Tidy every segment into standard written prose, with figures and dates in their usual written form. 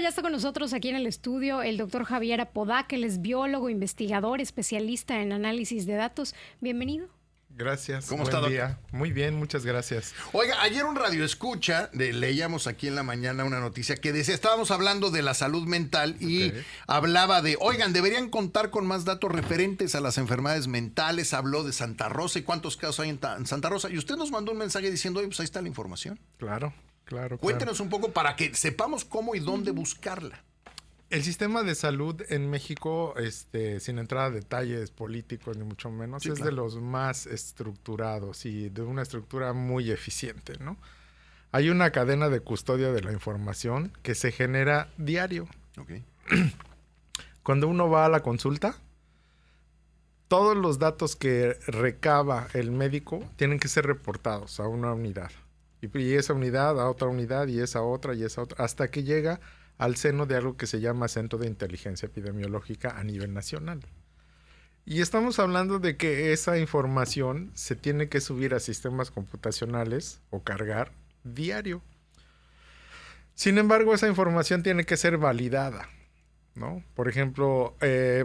Ya está con nosotros aquí en el estudio el doctor Javier Apodaca, él es biólogo, investigador, especialista en análisis de datos. Bienvenido. Gracias. ¿Cómo Buen está, Doc? día. Muy bien, muchas gracias. Oiga, ayer un radio escucha, leíamos aquí en la mañana una noticia que decía, estábamos hablando de la salud mental y hablaba de, oigan, deberían contar con más datos referentes a las enfermedades mentales, habló de Santa Rosa y cuántos casos hay en Santa Rosa, y usted nos mandó un mensaje diciendo, oye, pues ahí está la información. Claro. Cuéntenos un poco para que sepamos cómo y dónde buscarla. El sistema de salud en México, sin entrar a detalles políticos ni mucho menos, es de los más estructurados y de una estructura muy eficiente, ¿no? Hay una cadena de custodia de la información que se genera diario. Okay. Cuando uno va a la consulta, todos los datos que recaba el médico tienen que ser reportados a una unidad. Y esa unidad a otra unidad y esa otra y esa otra, hasta que llega al seno de algo que se llama Centro de Inteligencia Epidemiológica a nivel nacional. Y estamos hablando de que esa información se tiene que subir a sistemas computacionales o cargar diario. Sin embargo, esa información tiene que ser validada, ¿no? Por ejemplo,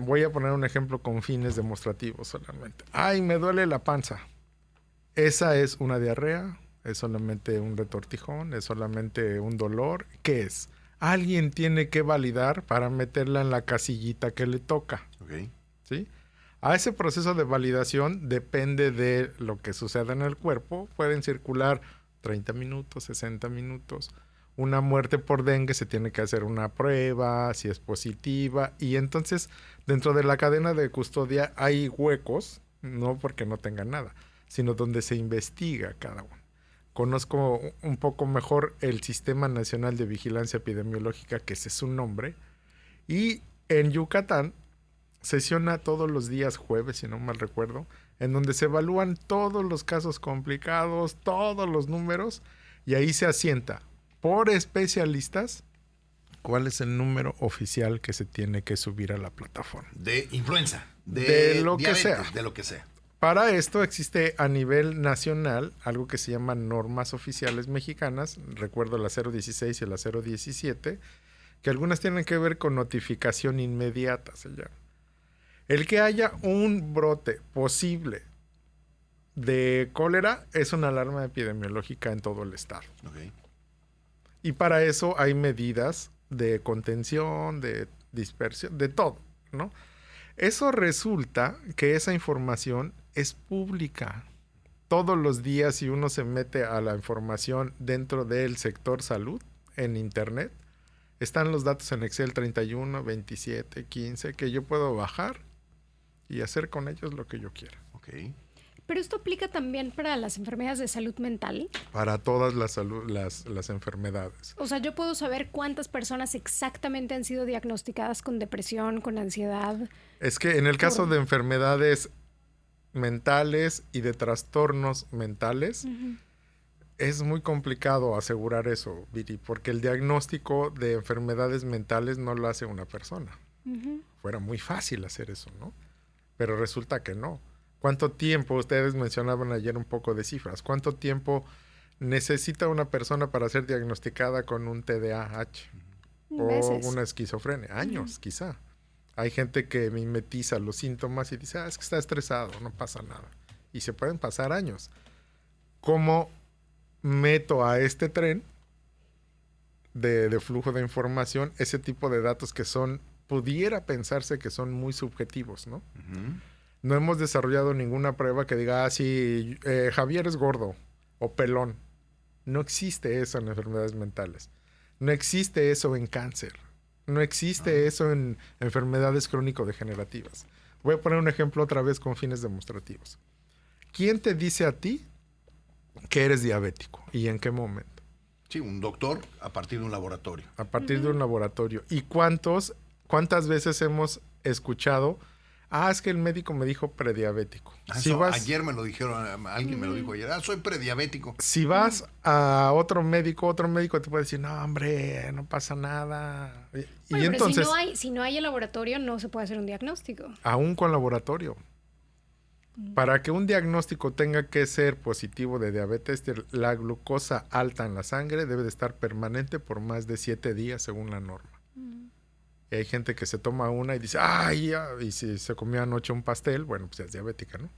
voy a poner un ejemplo con fines demostrativos solamente. ¡Ay, me duele la panza! Esa es una diarrea, es solamente un retortijón, es solamente un dolor. ¿Qué es? Alguien tiene que validar para meterla en la casillita que le toca. Okay. ¿Sí? A ese proceso de validación depende de lo que suceda en el cuerpo. Pueden circular 30 minutos, 60 minutos. Una muerte por dengue se tiene que hacer una prueba, si es positiva. Y entonces, dentro de la cadena de custodia hay huecos, no porque no tengan nada, sino donde se investiga cada uno. Conozco un poco mejor el Sistema Nacional de Vigilancia Epidemiológica, que ese es su nombre. Y en Yucatán sesiona todos los días jueves, si no mal recuerdo, en donde se evalúan todos los casos complicados, todos los números, y ahí se asienta por especialistas cuál es el número oficial que se tiene que subir a la plataforma. De influenza, de lo diabetes, que sea. De lo que sea. Para esto existe a nivel nacional algo que se llama normas oficiales mexicanas, recuerdo la 016 y la 017, que algunas tienen que ver con notificación inmediata, se llama. El que haya un brote posible de cólera es una alarma epidemiológica en todo el estado. Okay. Y para eso hay medidas de contención, de dispersión, de todo, ¿no? Eso resulta que esa información es pública. Todos los días, si uno se mete a la información dentro del sector salud en internet, están los datos en Excel 31, 27, 15, que yo puedo bajar y hacer con ellos lo que yo quiera. Okay. Pero esto aplica también para las enfermedades de salud mental. Para todas las enfermedades. O sea, yo puedo saber cuántas personas exactamente han sido diagnosticadas con depresión, con ansiedad. Es que en el caso de enfermedades mentales y de trastornos mentales, es muy complicado asegurar eso, Viri, porque el diagnóstico de enfermedades mentales no lo hace una persona. Fuera muy fácil hacer eso, ¿no? Pero resulta que no. ¿Cuánto tiempo? Ustedes mencionaban ayer un poco de cifras. ¿Cuánto tiempo necesita una persona para ser diagnosticada con un TDAH o una esquizofrenia? Años, quizá. Hay gente que mimetiza los síntomas y dice, es que está estresado, no pasa nada. Y se pueden pasar años. ¿Cómo meto a este tren de flujo de información ese tipo de datos que pudiera pensarse que son muy subjetivos, ¿no? No hemos desarrollado ninguna prueba que diga, sí, Javier es gordo o pelón. No existe eso en enfermedades mentales. No existe eso en cáncer. No existe eso en enfermedades crónico-degenerativas. Voy a poner un ejemplo otra vez con fines demostrativos. ¿Quién te dice a ti que eres diabético y en qué momento? Sí, un doctor a partir de un laboratorio. A partir de un laboratorio. ¿Y cuántas veces hemos escuchado, es que el médico me dijo prediabético? Ayer me lo dijeron, alguien me lo dijo ayer, soy prediabético. Si vas a otro médico te puede decir, no, hombre, no pasa nada. Bueno, y entonces, si no hay el laboratorio, no se puede hacer un diagnóstico. Aún con laboratorio. Para que un diagnóstico tenga que ser positivo de diabetes, la glucosa alta en la sangre debe de estar permanente por más de 7 días según la norma. Y hay gente que se toma una y dice, ¡ay! Ya", y si se comió anoche un pastel, bueno, pues ya es diabética, ¿no?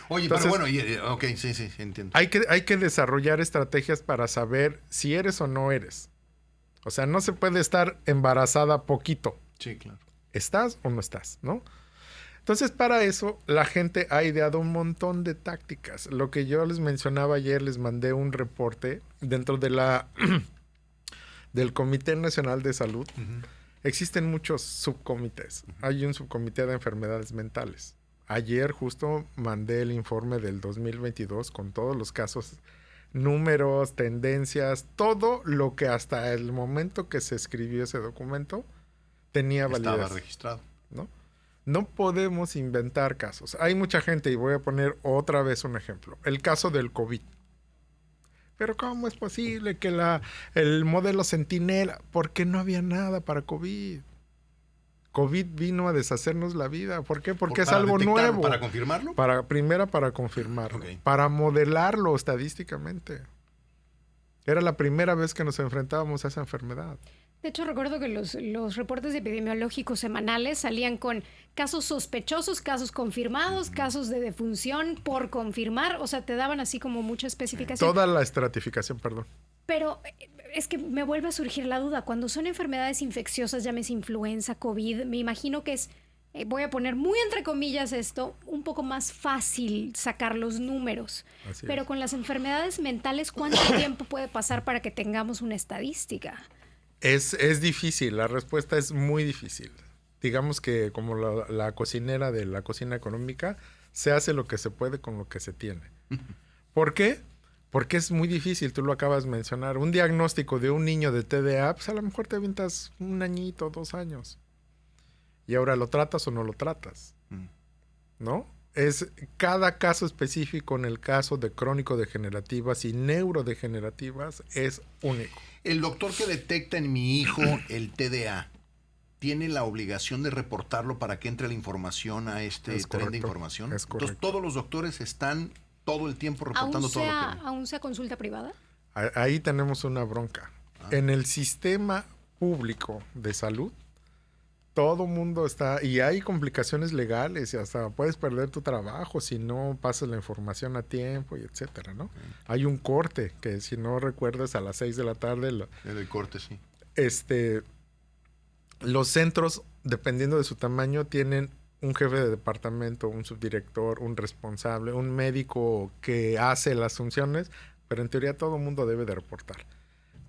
Oye, Entonces, pero bueno, ok, sí, entiendo. Hay que desarrollar estrategias para saber si eres o no eres. O sea, no se puede estar embarazada poquito. Sí, claro. ¿Estás o no estás, no? Entonces, para eso, la gente ha ideado un montón de tácticas. Lo que yo les mencionaba ayer, les mandé un reporte dentro de del Comité Nacional de Salud. Existen muchos subcomités. Hay un subcomité de enfermedades mentales. Ayer justo mandé el informe del 2022 con todos los casos, números, tendencias, todo lo que hasta el momento que se escribió ese documento tenía validez. Estaba registrado. No podemos inventar casos. Hay mucha gente, y voy a poner otra vez un ejemplo. El caso del COVID. Pero ¿cómo es posible que el modelo Centinela? Porque no había nada para COVID. COVID vino a deshacernos la vida. ¿Por qué? Porque es algo nuevo. ¿Para confirmarlo? Para confirmarlo. Okay. Para modelarlo estadísticamente. Era la primera vez que nos enfrentábamos a esa enfermedad. De hecho, recuerdo que los reportes epidemiológicos semanales salían con casos sospechosos, casos confirmados, casos de defunción por confirmar. O sea, te daban así como mucha especificación. Toda la estratificación, perdón. Pero es que me vuelve a surgir la duda. Cuando son enfermedades infecciosas, llámese influenza, COVID, me imagino que es, voy a poner muy entre comillas esto, un poco más fácil sacar los números. Pero con las enfermedades mentales, ¿cuánto tiempo puede pasar para que tengamos una estadística? Es difícil, la respuesta es muy difícil. Digamos que como la cocinera de la cocina económica, se hace lo que se puede con lo que se tiene. ¿Por qué? Porque es muy difícil, tú lo acabas de mencionar. Un diagnóstico de un niño de TDA, pues a lo mejor te avientas 1 añito, 2 años. Y ahora, ¿lo tratas o no lo tratas? ¿No? Es cada caso específico en el caso de crónico-degenerativas y neurodegenerativas es único. El doctor que detecta en mi hijo el TDA, ¿tiene la obligación de reportarlo para que entre la información a este tren de información? Es correcto. Entonces, todos los doctores están todo el tiempo reportando todo lo que... ¿Aún sea consulta privada? Ahí tenemos una bronca. En el sistema público de salud, todo mundo está... Y hay complicaciones legales y hasta puedes perder tu trabajo si no pasas la información a tiempo y etcétera, ¿no? Hay un corte que, si no recuerdas, a las 6 de la tarde... El corte, sí. Los centros, dependiendo de su tamaño, tienen un jefe de departamento, un subdirector, un responsable, un médico que hace las funciones, pero en teoría todo el mundo debe de reportar.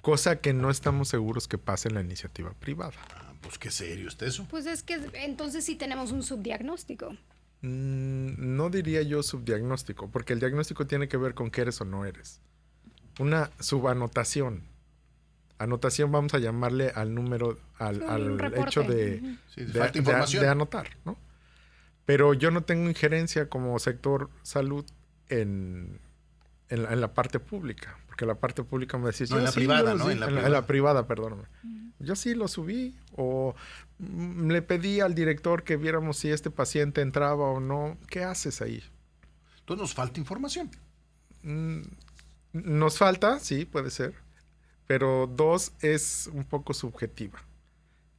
Cosa que no estamos seguros que pase en la iniciativa privada. Pues qué serio está eso. Pues es que entonces sí tenemos un subdiagnóstico. No diría yo subdiagnóstico, porque el diagnóstico tiene que ver con qué eres o no eres. Una subanotación. Anotación vamos a llamarle al número, al hecho de anotar, ¿no? Pero yo no tengo injerencia como sector salud en la parte pública, porque la parte pública me decís... No, en la privada, ¿no? En la privada, perdóname. Yo sí lo subí, o le pedí al director que viéramos si este paciente entraba o no. ¿Qué haces ahí? Entonces nos falta información. Nos falta, sí, puede ser. Pero 2 es un poco subjetiva.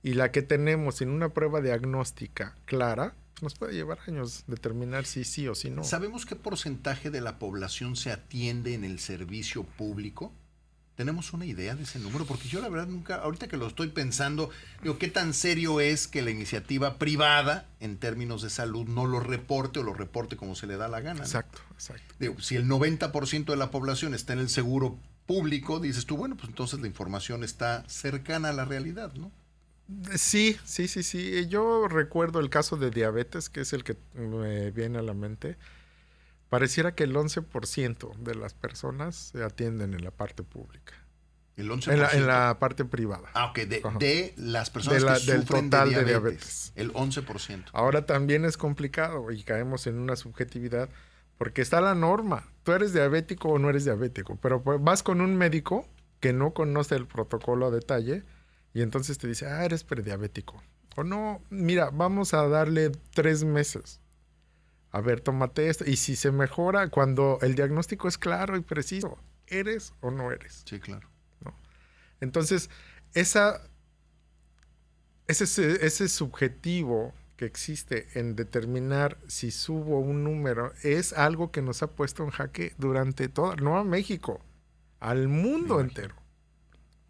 Y la que tenemos sin una prueba diagnóstica clara, nos puede llevar años determinar si sí o si no. ¿Sabemos qué porcentaje de la población se atiende en el servicio público? ¿Tenemos una idea de ese número? Porque yo la verdad nunca, ahorita que lo estoy pensando, digo, ¿qué tan serio es que la iniciativa privada, en términos de salud, no lo reporte o lo reporte como se le da la gana, ¿no? Exacto. Digo, si el 90% de la población está en el seguro público, dices tú, bueno, pues entonces la información está cercana a la realidad, ¿no? Sí. Yo recuerdo el caso de diabetes, que es el que me viene a la mente. Pareciera que el 11% de las personas se atienden en la parte pública. ¿El 11%? En la parte privada. Ah, ok. De las personas que del sufren total de de diabetes. El 11%. Ahora también es complicado y caemos en una subjetividad porque está la norma. Tú eres diabético o no eres diabético, pero vas con un médico que no conoce el protocolo a detalle y entonces te dice, eres prediabético. O no, mira, vamos a darle 3 meses. A ver, tómate esto. Y si se mejora, cuando el diagnóstico es claro y preciso, ¿eres o no eres? Sí, claro. ¿No? Entonces, esa ese subjetivo que existe en determinar si subo un número es algo que nos ha puesto en jaque durante todo, no a México, al mundo entero.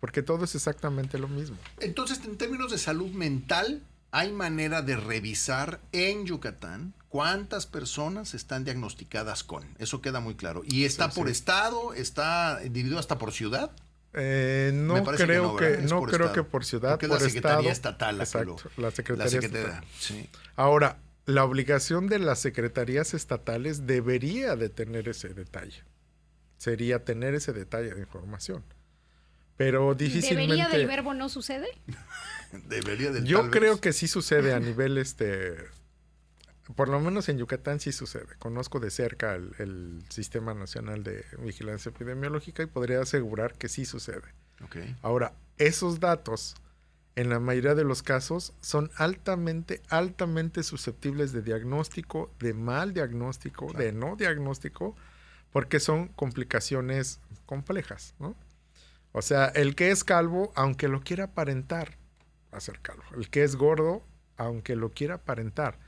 Porque todo es exactamente lo mismo. Entonces, en términos de salud mental, ¿hay manera de revisar en Yucatán cuántas personas están diagnosticadas con? Eso queda muy claro. ¿Y está por estado? ¿Está dividido hasta por ciudad? No creo que por ciudad, porque por es la Secretaría estado. Estatal. Exacto, la Secretaría Estatal. Sí. Ahora, la obligación de las secretarías estatales debería de tener ese detalle. Sería tener ese detalle de información. Pero difícilmente... ¿Debería del verbo no sucede? Debería del Yo tal creo vez. que sí sucede a nivel, por lo menos en Yucatán sí sucede. Conozco de cerca el Sistema Nacional de Vigilancia Epidemiológica y podría asegurar que sí sucede. Okay. Ahora, esos datos, en la mayoría de los casos, son altamente susceptibles de diagnóstico, de mal diagnóstico, claro, de no diagnóstico, porque son complicaciones complejas, ¿no? O sea, el que es calvo, aunque lo quiera aparentar, va a ser calvo. El que es gordo, aunque lo quiera aparentar.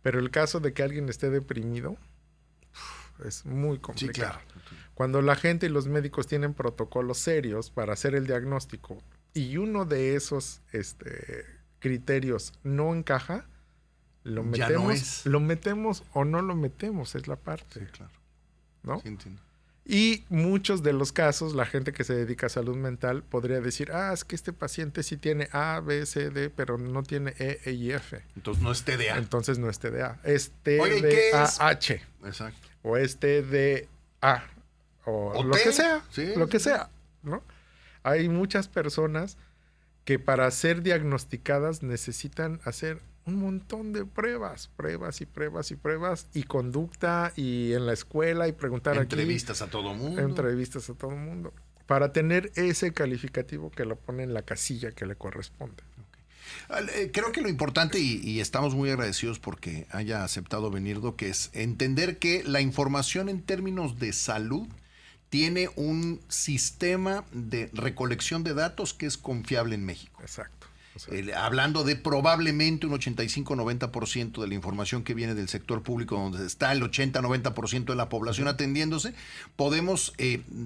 Pero el caso de que alguien esté deprimido es muy complicado. Sí, claro. Cuando la gente y los médicos tienen protocolos serios para hacer el diagnóstico y uno de esos criterios no encaja, lo Ya no metemos, es. lo metemos o no lo metemos, es la parte. Sí, claro. ¿No? Sí, entiendo. Y muchos de los casos, la gente que se dedica a salud mental podría decir, es que este paciente sí tiene A, B, C, D, pero no tiene E y F. Entonces no es TDA. Entonces no es TDA, es Oye, ¿qué es? TDAH. Exacto. O es TDA. O lo T, que sea. sí, lo que sí. sea, ¿no? Hay muchas personas que para ser diagnosticadas necesitan hacer un montón de pruebas y conducta y en la escuela y preguntar Entrevistas a todo mundo. Entrevistas a todo mundo para tener ese calificativo que lo pone en la casilla que le corresponde. Creo que lo importante, y estamos muy agradecidos porque haya aceptado venir, Doc, es entender que la información en términos de salud tiene un sistema de recolección de datos que es confiable en México. Exacto. Hablando de probablemente un 85-90% de la información que viene del sector público, donde está el 80-90% de la población atendiéndose, podemos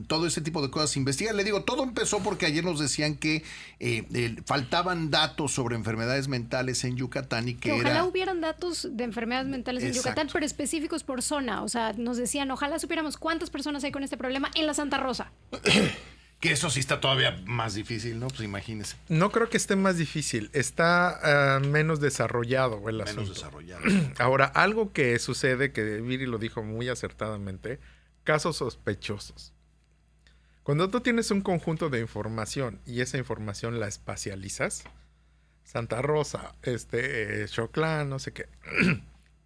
todo ese tipo de cosas investigar. Le digo, todo empezó porque ayer nos decían que faltaban datos sobre enfermedades mentales en Yucatán y que ojalá hubieran datos de enfermedades mentales en Exacto. Yucatán, pero específicos por zona. O sea, nos decían, ojalá supiéramos cuántas personas hay con este problema en la Santa Rosa. Que eso sí está todavía más difícil, ¿no? Pues imagínese. No creo que esté más difícil, está menos desarrollado el asunto. Menos desarrollado. Ahora, algo que sucede, que Viri lo dijo muy acertadamente, casos sospechosos. Cuando tú tienes un conjunto de información y esa información la espacializas, Santa Rosa, Xoclán, no sé qué,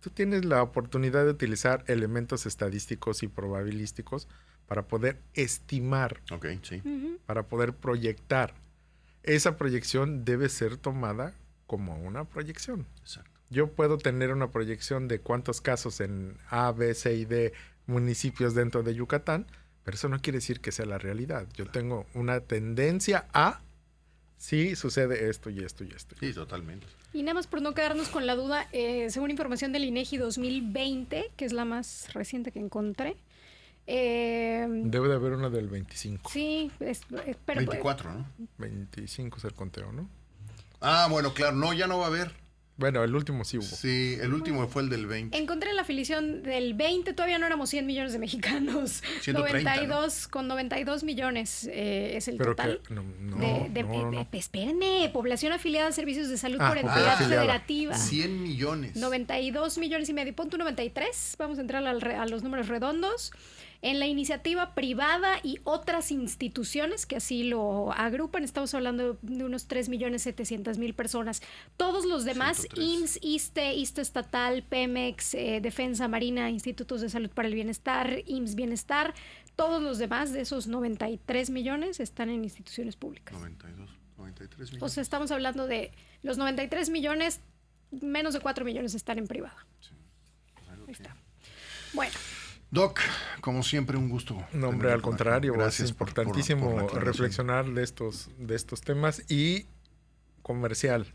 tú tienes la oportunidad de utilizar elementos estadísticos y probabilísticos para poder estimar, Sí. para poder proyectar. Esa proyección debe ser tomada como una proyección. Exacto. Yo puedo tener una proyección de cuántos casos en A, B, C y D municipios dentro de Yucatán, pero eso no quiere decir que sea la realidad. Yo tengo una tendencia a si sucede esto y esto y esto. Sí, totalmente. Y nada más por no quedarnos con la duda, según información del INEGI 2020, que es la más reciente que encontré, debe de haber una del 25. Sí, pero 24, ¿no? 25 es el conteo, ¿no? Bueno, claro, no, ya no va a haber. Bueno, el último sí hubo. Sí, el último fue el del 20. encontré la afiliación del 20, todavía no éramos 100 millones de mexicanos. 130, 92, ¿no? Con 92 millones es el Pero total. que, no. Espérenme, población afiliada a servicios de salud por población entidad afiliada. federativa. 100 millones. 92 millones y medio, punto 93, vamos a entrar a los números redondos. En la iniciativa privada y otras instituciones que así lo agrupan, estamos hablando de unos 3.700.000 personas. Todos los demás, 103. IMSS, ISSSTE estatal, Pemex, Defensa Marina, Institutos de Salud para el Bienestar, IMSS Bienestar, todos los demás de esos 93 millones están en instituciones públicas. 93 millones. O sea, estamos hablando de los 93 millones, menos de 4 millones están en privado. Sí. Ahí está. Bueno. Doc, como siempre, un gusto. No, hombre, al contrario, gracias es importantísimo por la aclaración. reflexionar de estos temas y comercial.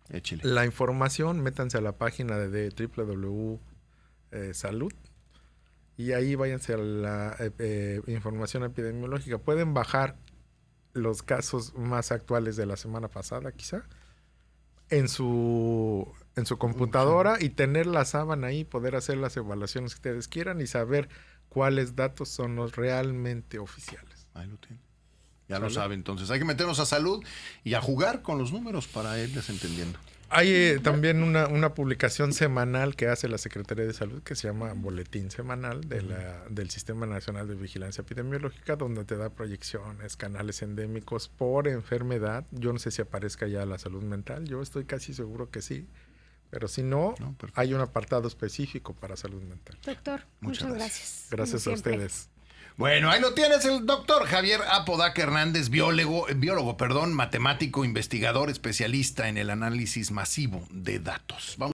Échale. La información, métanse a la página de www.salud y ahí váyanse a la información epidemiológica. Pueden bajar los casos más actuales de la semana pasada, quizá, en su computadora y tener la sábana ahí, poder hacer las evaluaciones que ustedes quieran y saber cuáles datos son los realmente oficiales. Ahí lo tienen. Ya lo sabe, entonces. Hay que meternos a salud y a jugar con los números para irles entendiendo. Hay también una publicación semanal que hace la Secretaría de Salud que se llama Boletín Semanal del Sistema Nacional de Vigilancia Epidemiológica, donde te da proyecciones, canales endémicos por enfermedad. Yo no sé si aparezca ya la salud mental, yo estoy casi seguro que sí, pero si no, hay un apartado específico para salud mental. Doctor, muchas gracias. Gracias a ustedes. Bueno, ahí lo tienes, el doctor Javier Apodaca Hernández, biólogo, matemático, investigador, especialista en el análisis masivo de datos. Vamos.